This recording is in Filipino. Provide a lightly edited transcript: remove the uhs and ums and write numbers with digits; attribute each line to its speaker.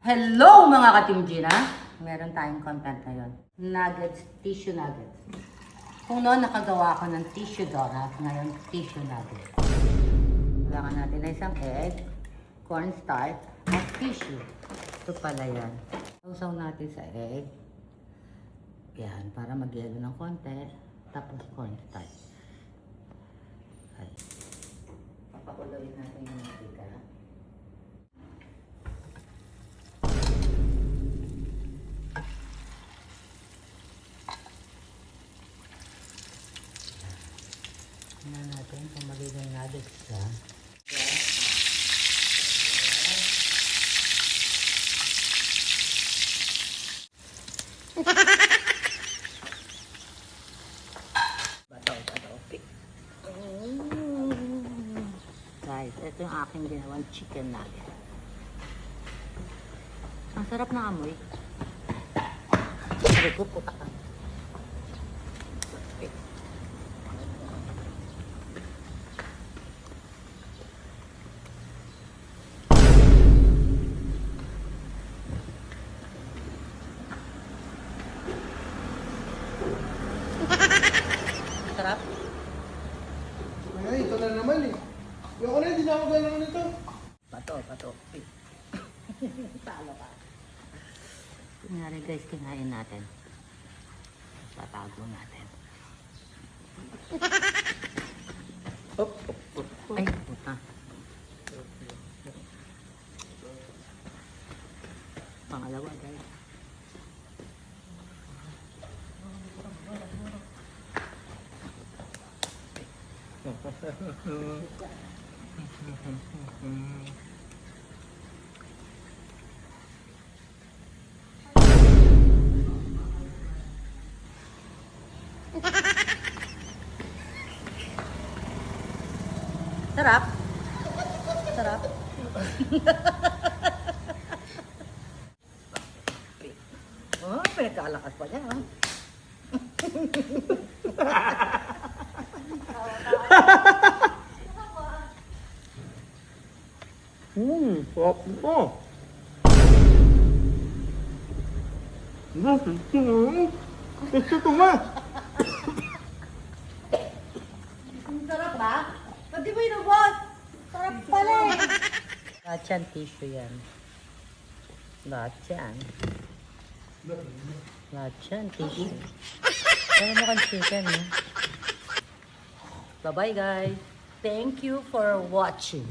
Speaker 1: Hello mga ka-Team Gina! Meron tayong content ngayon. Nuggets, tissue nuggets. Kung noon nakagawa ako ng tissue donut, ngayon tissue nuggets. Kailangan natin na isang egg, cornstarch, at tissue. Ito pala yan. Sausaw natin sa egg. Yan, para mag-yelo ng konti. Tapos cornstarch. Ay. Papakuloyin natin yung mantika. Tingnan natin kung magiging nuggets siya. Guys, ito yung aking ginawang chicken nugget. Ang sarap ng amoy. Sabi ko, puta ka. Sarap?
Speaker 2: Ay, ito na naman eh. Yung ano, hindi na ako gano'n nito.
Speaker 1: Pato. Talo ka. Kunyari guys, kinain natin. Tatago natin. Ay, puta. Pangalawa guys. Sarap. Sarap. Oh, pinagkalakas pa niya. Oh.
Speaker 2: Sarap ito. Gusto ko nga.
Speaker 1: Ang sarap ba? Pwede mo inubos. Sarap pala eh. Lahat yan, tissue yan. Lahat yan. Lahat yan, tissue. Pero mukhang chicken, eh. Bye-bye, guys. Thank you for watching.